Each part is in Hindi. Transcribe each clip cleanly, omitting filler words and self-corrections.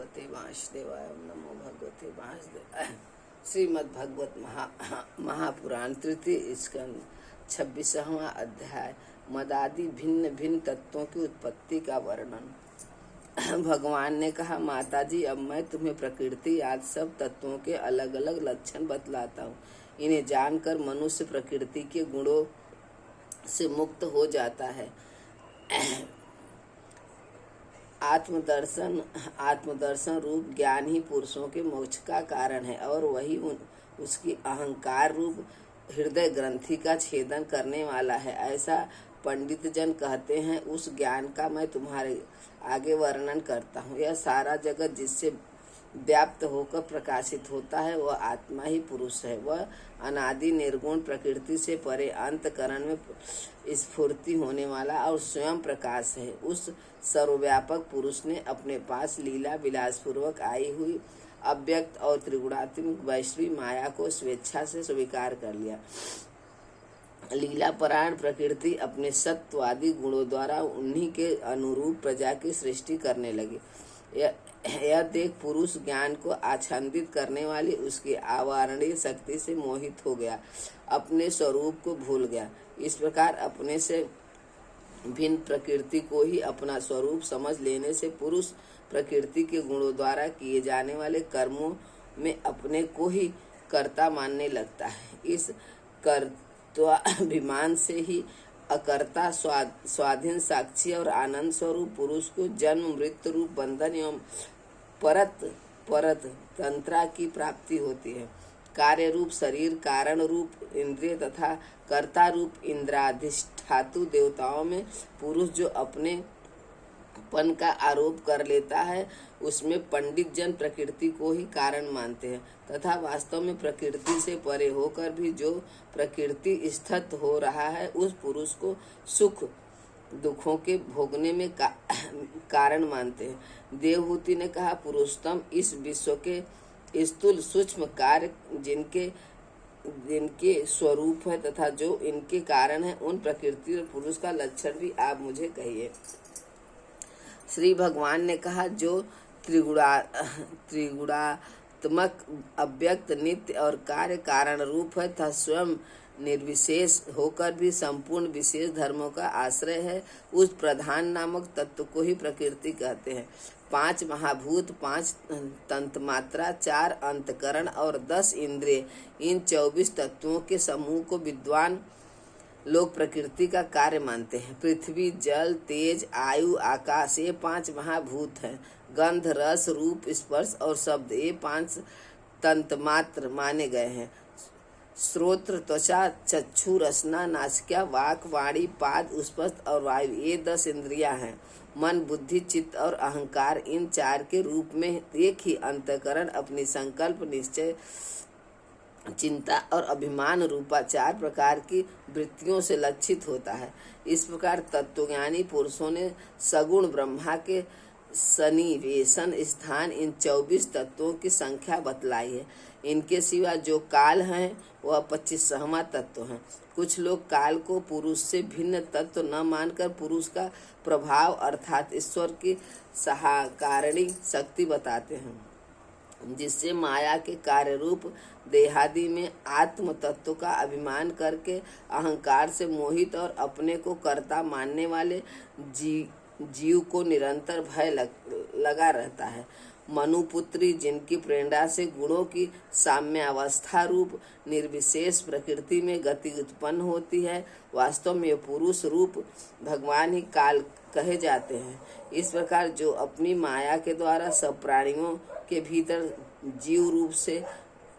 भगवते वासुदेवाय। नमो भगवते वासुदेवाय। श्रीमद् भगवत महापुराण तृतीय स्कंद 26वां अध्याय। मदादि भिन्न भिन्न तत्वों की उत्पत्ति का वर्णन। भगवान ने कहा, माताजी, अब मैं तुम्हें प्रकृति आदि सब तत्वों के अलग अलग लक्षण बतलाता हूँ। इन्हें जानकर मनुष्य प्रकृति के गुणों से मुक्त हो जाता है। आत्मदर्शन रूप ज्ञान ही पुरुषों के मोक्ष का कारण है और वही उसकी अहंकार रूप हृदय ग्रंथि का छेदन करने वाला है। ऐसा पंडित जन कहते हैं। उस ज्ञान का मैं तुम्हारे आगे वर्णन करता हूँ। यह सारा जगत जिससे व्याप्त होकर प्रकाशित होता है वह आत्मा ही पुरुष है। वह अनादि निर्गुण प्रकृति से परे अंतकरण में स्फूर्ति होने वाला और स्वयं प्रकाश है। उस सर्वव्यापक पुरुष ने अपने पास लीला विलास पूर्वक आई हुई अव्यक्त और त्रिगुणात्मक वैश्वी माया को स्वेच्छा से स्वीकार कर लिया। लीला परायण प्रकृति अपने सत्वादि गुणों द्वारा उन्हीं के अनुरूप प्रजा की सृष्टि करने लगी। यह देख पुरुष ज्ञान को आच्छादित करने वाली उसकी आवारणीय शक्ति से मोहित हो गया, अपने स्वरूप को भूल गया। इस प्रकार अपने से भिन्न प्रकृति को ही अपना स्वरूप समझ लेने से पुरुष प्रकृति के गुणों द्वारा किए जाने वाले कर्मों में अपने को ही कर्ता मानने लगता है। इस कर्तव्याभिमान से ही अकर्ता स्वाधीन साक्षी और आनंद स्वरूप पुरुष को जन्म मृत्यु रूप बंधन एवं परत तंत्रा की प्राप्ति होती है। कार्य रूप शरीर, कारण रूप इंद्रिय तथा कर्ता रूप इंद्राधिष्ठातु देवताओं में पुरुष जो अपने पन का आरोप कर लेता है, उसमें पंडित जन प्रकृति को ही कारण मानते हैं तथा वास्तव में प्रकृति से परे होकर भी जो प्रकृति स्थित हो रहा है उस पुरुष को सुख दुखों के भोगने में कारण मानते हैं। देवहूति ने कहा, पुरुषोत्तम, इस विश्व के स्थूल सूक्ष्म कार्य जिनके स्वरूप है तथा जो इनके कारण है, उन प्रकृति और पुरुष का लक्षण भी आप मुझे कहिए। श्री भगवान ने कहा, जो त्रिगुणात्मक अव्यक्त नित्य और कार्य कारण रूप है तथा स्वयं निर्विशेष होकर भी संपूर्ण विशेष धर्मों का आश्रय है, उस प्रधान नामक तत्व को ही प्रकृति कहते हैं। 5 महाभूत, 5 तन्मात्रा, 4 अंतकरण और 10 इंद्रिय, इन 24 तत्वों के समूह को विद्वान लोग प्रकृति का कार्य मानते हैं। पृथ्वी, जल, तेज, आयु, आकाश, ये 5 महाभूत हैं। गंध, रस, रूप, स्पर्श और शब्द, ये 5 तन्मात्र माने गए हैं। श्रोत्र, त्वचा, चक्षु, रसना, नासिका, वाक, वाणी, पाद, स्पर्श और वायु, ये 10 इंद्रियां हैं। मन, बुद्धि, चित्त और अहंकार, इन 4 के रूप में एक ही अंतःकरण अपनी संकल्प, निश्चय, चिंता और अभिमान रूपा 4 प्रकार की वृत्तियों से लक्षित होता है। इस प्रकार तत्वज्ञानी पुरुषों ने सगुण ब्रह्मा के सन्निवेशन स्थान इन 24 तत्वों की संख्या बतलाई है। इनके सिवा जो काल हैं वह 25वां तत्व है। कुछ लोग काल को पुरुष से भिन्न तत्व न मानकर पुरुष का प्रभाव अर्थात ईश्वर की सहाकारिणी शक्ति बताते हैं, जिससे माया के कार्य रूप देहादि में आत्म तत्व का अभिमान करके अहंकार से मोहित और अपने को कर्ता मानने वाले जीव को निरंतर भय लगा रहता है। मनुपुत्री, जिनकी प्रेरणा से गुणों की साम्यावस्था रूप निर्विशेष प्रकृति में गति उत्पन्न होती है, वास्तव में पुरुष रूप भगवान ही काल कहे जाते हैं। इस प्रकार जो अपनी माया के द्वारा सब प्राणियों के भीतर जीव रूप से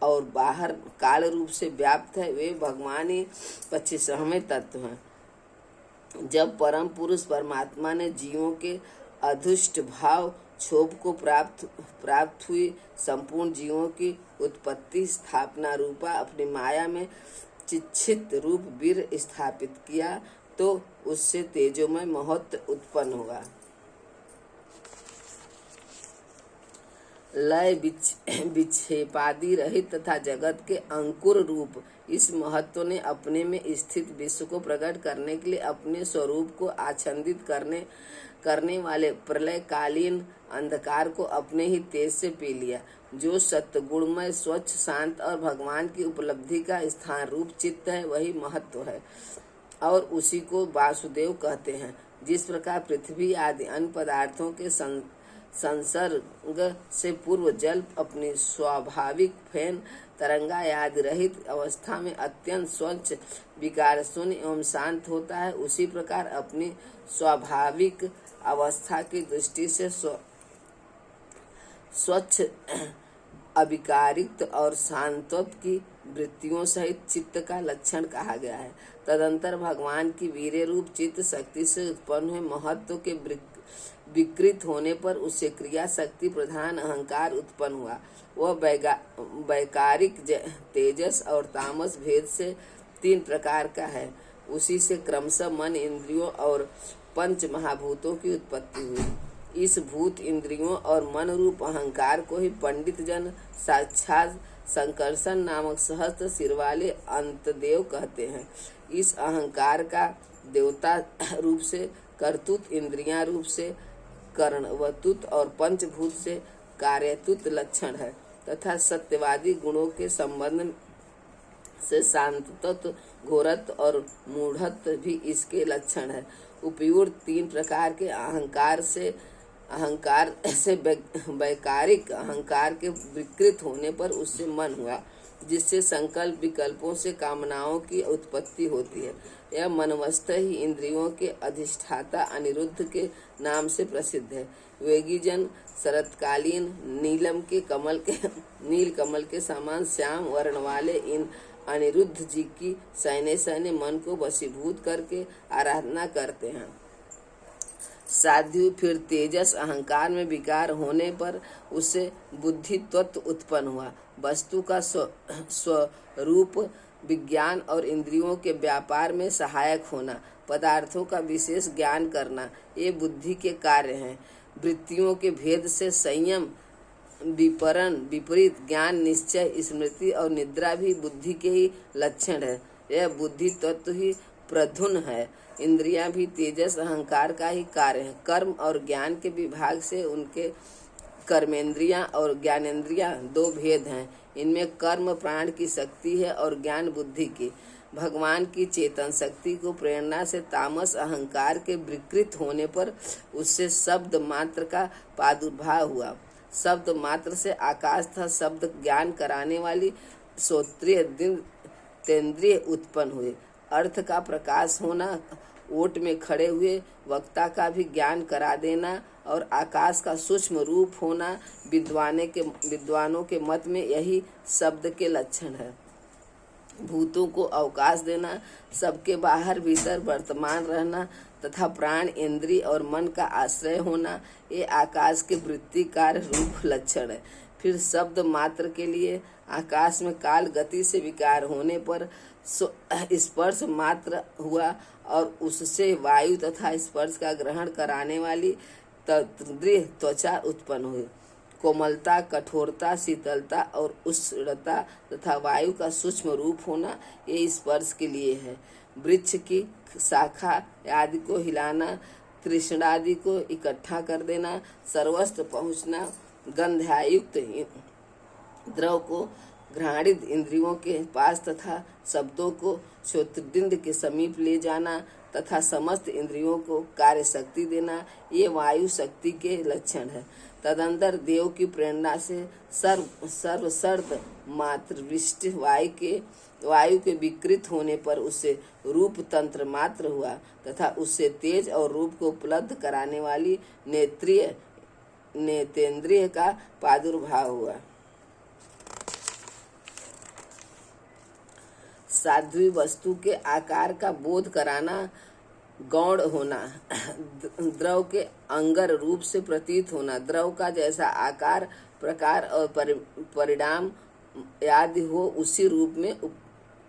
और बाहर काल रूप से व्याप्त है, वे भगवान ही 25वें तत्व हैं। जब परम पुरुष परमात्मा ने जीवों के अधुष्ट भाव क्षोभ को प्राप्त हुई संपूर्ण जीवों की उत्पत्ति स्थापना रूपा अपनी माया में चिच्छित रूप वीर स्थापित किया, तो उससे तेजोमय महत्व उत्पन्न होगा। लय विक्षेपादि रहित तथा जगत के अंकुर रूप इस महत्व ने अपने में स्थित विश्व को प्रकट करने के लिए अपने स्वरूप को आच्छादित करने वाले प्रलयकालीन अंधकार को अपने ही तेज से पी लिया। जो सत्गुणमय स्वच्छ शांत और भगवान की उपलब्धि का स्थान रूप चित्त है वही महत्व है और उसी को वासुदेव कहते हैं। जिस प्रकार पृथ्वी आदि अन्य पदार्थों के संसर्ग से पूर्व जल अपनी स्वाभाविक फेन तरंगा आदि रहित अवस्था में अत्यंत स्वच्छ विकार शून्य एवं शांत होता है, उसी प्रकार अपनी स्वाभाविक अवस्था की दृष्टि से स्वच्छ अविकारित और शांतत्व की वृत्तियों सहित चित्त का लक्षण कहा गया है। तदंतर भगवान की वीर्य रूप चित्त शक्ति से उत्पन्न हुए महत्व के विकृत होने पर उससे क्रिया शक्ति प्रधान अहंकार उत्पन्न हुआ। वह वैकारिक तेजस और तामस भेद से 3 प्रकार का है। उसी से क्रमशः मन इंद्रियों और पंच महाभूतों की उत्पत्ति हुई। इस भूत इंद्रियों और मन रूप अहंकार को ही पंडित जन साक्षात संकर्षण नामक सहस्त्र सिर वाले अंतदेव कहते हैं। इस अहंकार का देवता रूप से, कर्तुत इंद्रियां रूप से कर्णवतुत और पंचभूत से कार्यतुत लक्षण है तथा सत्यवादी गुणों के संबंध से शांतत्व, घोरत्व और मूढ़त्व भी इसके लक्षण है। उपयुक्त 3 प्रकार के अहंकार से वैकारिक अहंकार के विकृत होने पर उससे मन हुआ, जिससे संकल्प विकल्पों से कामनाओं की उत्पत्ति होती है। यह मनवस्तः ही इंद्रियों के अधिष्ठाता अनिरुद्ध के नाम से प्रसिद्ध है। वेगी जन शरतकालीन नील कमल के समान श्याम वर्ण वाले इन अनिरुद्ध जी की सैन्य मन को वशीभूत करके आराधना करते हैं। साध्वी फिर तेजस अहंकार में विकार होने पर उससे बुद्धि तत्व उत्पन्न हुआ। वस्तु का स्वरूप विज्ञान और इंद्रियों के व्यापार में सहायक होना, पदार्थों का विशेष ज्ञान करना, ये बुद्धि के कार्य हैं। वृत्तियों के भेद से संयम, विपरण, विपरीत ज्ञान, निश्चय, स्मृति और निद्रा भी बुद्धि के ही लक्षण है। यह बुद्धि तत्व ही प्रधुन है। इंद्रियां भी तेजस अहंकार का ही कार्य है। कर्म और ज्ञान के विभाग से उनके कर्मेंद्रियां और ज्ञानेंद्रियां 2 भेद हैं। इनमें कर्म प्राण की शक्ति है और ज्ञान बुद्धि की। भगवान की चेतन शक्ति को प्रेरणा से तामस अहंकार के विकृत होने पर उससे शब्द मात्र का प्रादुर्भाव हुआ। शब्द मात्र से आकाश था शब्द ज्ञान कराने वाली श्रोत्रिय तेंद्रिय उत्पन्न हुए। अर्थ का प्रकाश होना, ओट में खड़े हुए वक्ता का भी ज्ञान करा देना और आकाश का सूक्ष्म रूप होना विद्वानों के मत में यही शब्द के लक्षण है। भूतों को अवकाश देना, सबके बाहर भीतर वर्तमान रहना तथा प्राण, इंद्रिय और मन का आश्रय होना, ये आकाश के वृत्तिकार रूप लक्षण है। फिर शब्द मात्र के लिए आकाश में काल गति से विकार होने पर स्पर्श मात्र हुआ और उससे वायु तथा स्पर्श का ग्रहण कराने वाली तंद्रिय त्वचा उत्पन्न हुई। कोमलता, कठोरता, शीतलता और उष्णता तथा वायु का सूक्ष्म रूप होना ये स्पर्श के लिए है। वृक्ष की शाखा आदि को हिलाना, तृष्णादि को इकट्ठा कर देना, सर्वस्त्र पहुँचना, गंध्यायुक्त द्रव को घ्राणित इंद्रियों के पास तथा शब्दों को श्रोत्रबिंद के समीप ले जाना तथा समस्त इंद्रियों को कार्य शक्ति देना, ये वायु शक्ति के लक्षण है। तदंतर देव की प्रेरणा से सर्वशर्त मात्र वृष्टि वायु के विकृत होने पर उससे रूप तंत्र मात्र हुआ तथा उससे तेज और रूप को उपलब्ध कराने वाली नेतेंद्रिय का प्रादुर्भाव हुआ। साध्वी वस्तु के आकार का बोध कराना, गौण होना, द्रव के अंगर रूप से प्रतीत होना, द्रव का जैसा आकार, प्रकार और परिणाम आदि हो उसी रूप में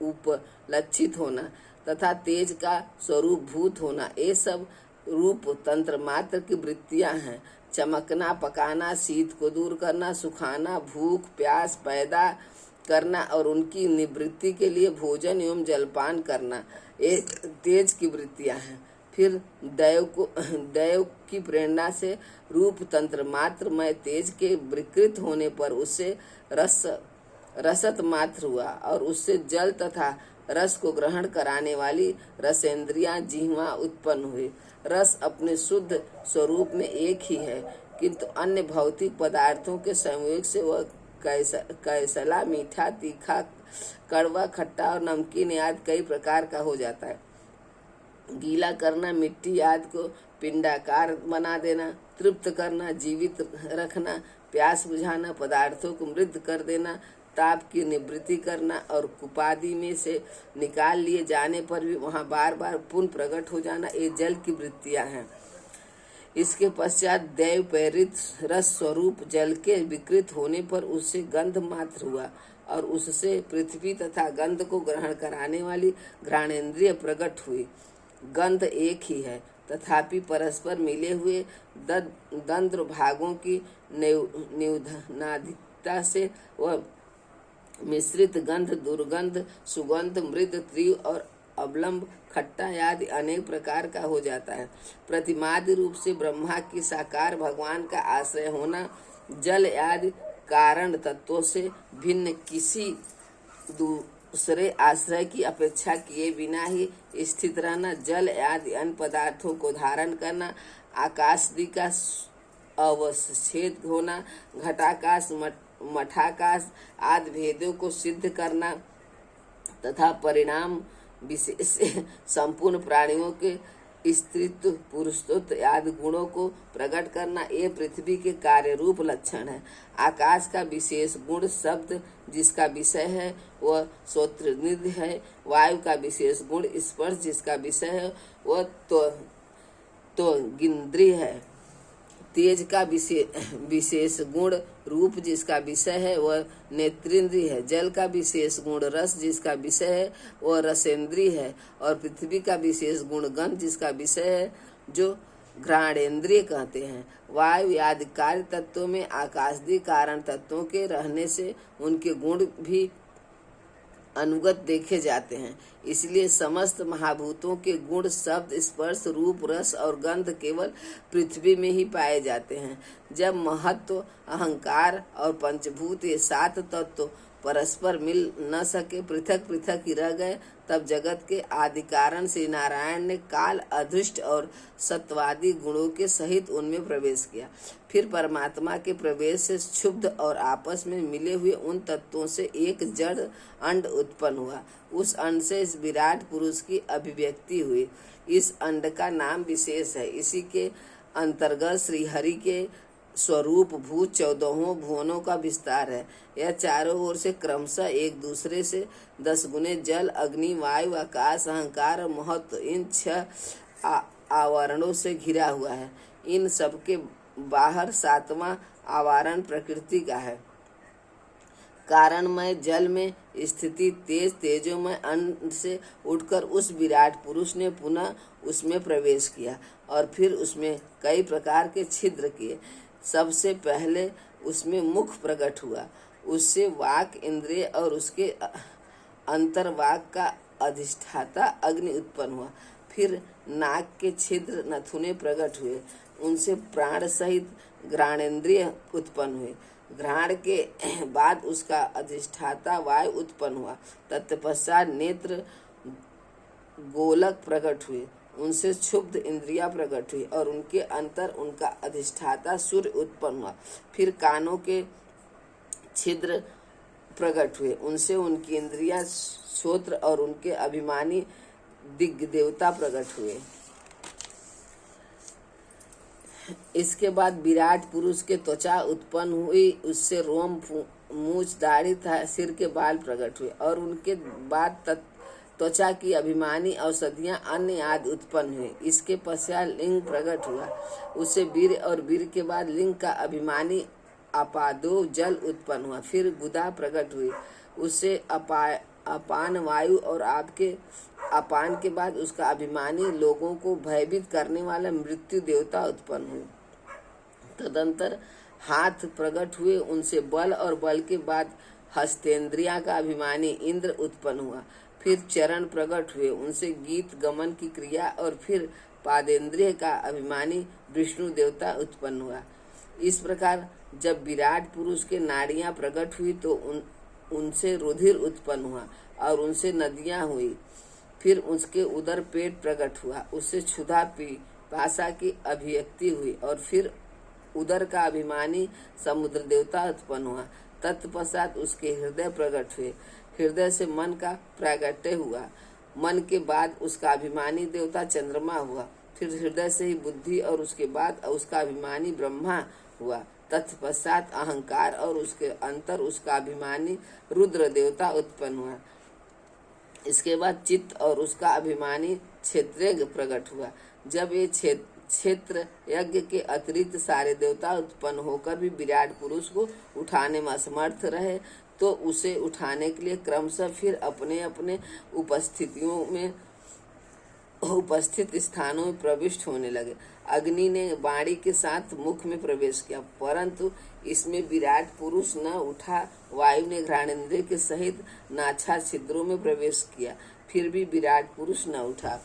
उपलक्षित होना तथा तेज का स्वरूप भूत होना, ये सब रूप तंत्र मात्र की वृत्तियां हैं। चमकना, पकाना, शीत को दूर करना, सुखाना, भूख प्यास पैदा करना और उनकी निवृत्ति के लिए भोजन एवं जलपान करना, ये तेज की वृत्तियां हैं। फिर दैव की प्रेरणा से रूप तंत्र मात्र में तेज के विकृत होने पर उससे रसत मात्र हुआ और उससे जल तथा रस को ग्रहण कराने वाली रसेंद्रियां जिह्वा उत्पन्न हुई। रस अपने शुद्ध स्वरूप में एक ही है, किंतु अन्य भौतिक पदार्थों के संयोग से वह कैसला, मीठा, तीखा, कड़वा, खट्टा और नमकीन आदि कई प्रकार का हो जाता है। गीला करना, मिट्टी आदि को पिंडाकार बना देना, तृप्त करना, जीवित रखना, प्यास बुझाना, पदार्थों को मृत कर देना, ताप की निवृत्ति करना और कुपादि में से निकाल लिए जाने पर भी वहां बार बार पुनः प्रकट हो जाना, ये जल की वृत्तियां हैं। इसके पश्चात दैव प्रेरित रस स्वरूप जल के विकृत होने पर उससे गंध मात्र हुआ और उससे पृथ्वी तथा गंध को ग्रहण कराने वाली घ्राणेन्द्रिय प्रकट हुई। गंध एक ही है, तथापि परस्पर मिले हुए दंद्र भागों की न्यूनाधिकता से वह मिश्रित गंध, दुर्गंध, सुगंध, मृद, तीव्र और अवलंब, खट्टा आदि अनेक प्रकार का हो जाता है। प्रतिमादि रूप से ब्रह्मा की साकार भगवान का आश्रय होना, जल आदि कारण तत्वों से भिन्न किसी दूसरे आश्रय की अपेक्षा किए बिना ही स्थित रहना, जल आदि अन्य पदार्थों को धारण करना, आकाशदि का अवच्छेद होना, घटाकाश, मठाकाश आदि भेदों को सिद्ध करना तथा परिणाम विशेष से संपूर्ण प्राणियों के स्त्रीत्व, पुरुषत्व आदि गुणों को प्रकट करना, ये पृथ्वी के कार्य रूप लक्षण है। आकाश का विशेष गुण शब्द जिसका विषय है वह श्रोत्रनिधि है। वायु का विशेष गुण स्पर्श जिसका विषय है वह तो गिंद्रिय है। तेज का विशेष गुण रूप जिसका विषय है वह नेत्रेंद्रिय है। जल का विशेष गुण रस जिसका विषय है वह रसेंद्रिय है और पृथ्वी का विशेष गुण गंध जिसका विषय है जो घ्राणेन्द्रिय कहते हैं। वायु आदि कार्य तत्वों में आकाशदि कारण तत्वों के रहने से उनके गुण भी अनुगत देखे जाते हैं। इसलिए समस्त महाभूतों के गुण शब्द, स्पर्श, रूप, रस और गंध केवल पृथ्वी में ही पाए जाते हैं। जब महत्व, अहंकार और पंचभूत ये 7 तत्व परस्पर मिल न सके, पृथक पृथक ही रह गए, तब जगत के आदि कारण श्री नारायण ने काल, अदृष्ट और सत्वादि गुणों के सहित उनमें प्रवेश किया। फिर परमात्मा के प्रवेश से क्षुब्ध और आपस में मिले हुए उन तत्वों से एक जड़ अंड उत्पन्न हुआ। उस अंड से इस विराट पुरुष की अभिव्यक्ति हुई। इस अंड का नाम विशेष है। इसी के अंतर्गत श्री हरि के स्वरूप भूत 14 भुवनों का विस्तार है। यह चारों ओर से क्रमशः एक दूसरे से 10 गुने जल, अग्नि, वायु, आकाश, अहंकार और महत्व इन 6 आवरणों से घिरा हुआ है। इन सबके बाहर 7वां आवरण प्रकृति का है। कारणमय जल में स्थिति तेजोमय अंड से उठकर उस विराट पुरुष ने पुनः उसमें प्रवेश किया और फिर उसमें कई प्रकार के छिद्र किए। सबसे पहले उसमें मुख प्रकट हुआ, उससे वाक इंद्रिय और उसके अंतर्वाक का अधिष्ठाता अग्नि उत्पन्न हुआ। फिर नाक के छिद्र नथुने प्रकट हुए, उनसे प्राण सहित घ्राणेन्द्रिय उत्पन्न हुए। घ्राण के बाद उसका अधिष्ठाता वायु उत्पन्न हुआ। तत्पश्चात नेत्र गोलक प्रकट हुए, उनसे क्षुब्ध इंद्रियां प्रकट हुई और उनके अंतर उनका अधिष्ठाता सूर्य उत्पन्न हुआ। फिर कानों के छिद्र प्रकट हुए, उनसे उनकी इंद्रियां श्रोत्र और उनके अभिमानी दिग्ग देवता प्रकट हुए। इसके बाद विराट पुरुष के त्वचा उत्पन्न हुई, उससे रोम, मूछ, दाढ़ी था, सिर के बाल प्रकट हुए और उनके बाद त्वचा की अभिमानी औषधियां अन्य आदि उत्पन्न हुए। इसके पश्चात लिंग प्रकट हुआ, उससे वीर और वीर के बाद लिंग का अभिमानी अपादो जल उत्पन्न हुआ। फिर गुदा प्रकट हुई, उससे अपान वायु और आपके अपान के बाद उसका अभिमानी लोगों को भयभीत करने वाला मृत्यु देवता उत्पन्न हुई। तदंतर हाथ प्रकट हुए, उनसे बल और बल के बाद हस्तेंद्रिया का अभिमानी इंद्र उत्पन्न हुआ। फिर चरण प्रकट हुए, उनसे गीत गमन की क्रिया, और फिर पादेंद्रिय का अभिमानी विष्णु देवता उत्पन्न हुआ। इस प्रकार जब विराट पुरुष के नाड़ियां प्रकट हुई तो उनसे रुधिर उत्पन्न हुआ और उनसे नदियां हुई। फिर उसके उदर पेट प्रकट हुआ, उससे क्षुधा पिपासा की अभिव्यक्ति हुई, और फिर उदर का अभिमानी समुद्र देवता उत्पन्न हुआ। तत्पश्चात उसके हृदय प्रकट हुए, हृदय से मन का प्रागट्य हुआ, मन के बाद उसका अभिमानी देवता चंद्रमा हुआ। फिर हृदय से ही बुद्धि, और उसके बाद उसका अभिमानी ब्रह्मा हुआ। तत्पश्चात अहंकार, और उसके अंतर उसका अभिमानी रुद्र देवता उत्पन्न हुआ। इसके बाद चित्त, और उसका अभिमानी क्षेत्रज्ञ प्रकट हुआ। जब ये क्षेत्र यज्ञ के अतिरिक्त सारे देवता उत्पन्न होकर भी विराट पुरुष को उठाने में असमर्थ रहे, तो उसे उठाने के लिए क्रमशः फिर अपने अपने उपस्थित स्थानों में प्रविष्ट होने लगे। अग्नि ने वाणी के साथ मुख में प्रवेश किया, परंतु इसमें विराट पुरुष न उठा। वायु ने घ्राणेन्द्रिय के सहित नाछा छिद्रों में प्रवेश किया, फिर भी विराट पुरुष न उठा।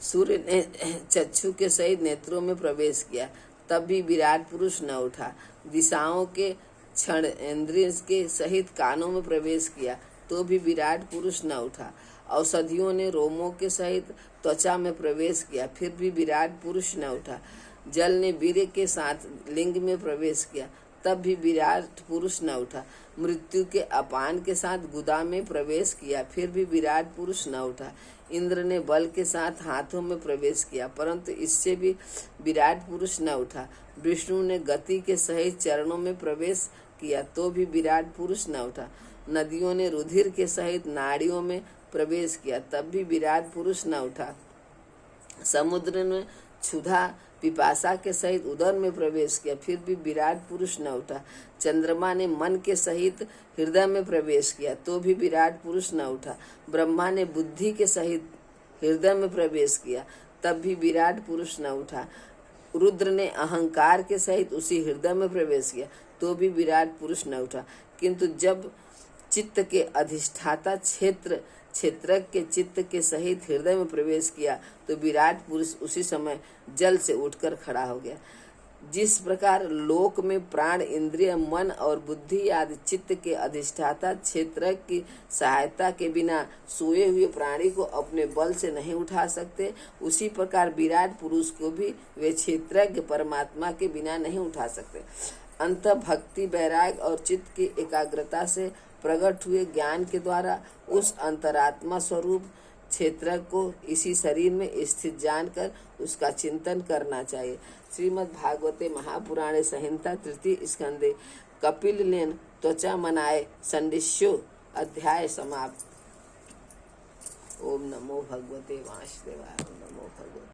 सूर्य ने चक्षु के सहित नेत्रों में प्रवेश किया, तब भी विराट पुरुष न उठा। दिशाओं के क्षण इंद्रिय के सहित कानों में प्रवेश किया, तो भी विराट पुरुष न उठा। औषधियों ने रोमों के सहित त्वचा में प्रवेश किया, फिर भी विराट पुरुष न उठा। जल ने वीर्य के साथ लिंग में प्रवेश किया, तब भी विराट पुरुष न उठा। मृत्यु के अपान के साथ गुदा में प्रवेश किया, फिर भी विराट पुरुष न उठा। इंद्र ने बल के साथ हाथों में प्रवेश किया, परंतु इससे भी विराट पुरुष न उठा। विष्णु ने गति के सहित चरणों में प्रवेश किया, तो भी विराट पुरुष न उठा। नदियों ने रुधिर के सहित नाड़ियों में प्रवेश किया, तब भी विराट पुरुष न उठा। समुद्र ने क्षुधा पिपासा के सहित उदर में प्रवेश किया, फिर भी विराट पुरुष न उठा। चंद्रमा ने मन के सहित हृदय में प्रवेश किया, तो भी विराट पुरुष न उठा। ब्रह्मा ने बुद्धि के सहित हृदय में प्रवेश किया, तब भी विराट पुरुष न उठा। रुद्र ने अहंकार के सहित उसी हृदय में प्रवेश किया, तो भी विराट पुरुष न उठा। किंतु जब चित्त के अधिष्ठाता क्षेत्रज्ञ के चित्त के सहित हृदय में प्रवेश किया, तो विराट पुरुष उसी समय जल से उठकर खड़ा हो गया। जिस प्रकार लोक में प्राण, इंद्रिय, मन और बुद्धि आदि चित्त के अधिष्ठाता क्षेत्रज्ञ की सहायता के बिना सोए हुए प्राणी को अपने बल से नहीं उठा सकते, उसी प्रकार विराट पुरुष को भी वे क्षेत्रज्ञ परमात्मा के बिना नहीं उठा सकते। अंत भक्ति, वैराग्य और चित्त की एकाग्रता से प्रकट हुए ज्ञान के द्वारा उस अंतरात्मा स्वरूप क्षेत्र को इसी शरीर में स्थित जानकर उसका चिंतन करना चाहिए। श्रीमद् भागवते महापुराणे संहिता तृतीय स्कंदे कपिल लेन त्वचा मनाए संडिष्यो अध्याय समाप्त। ओम नमो भगवते वासुदेवाय। ओम नमो भगवते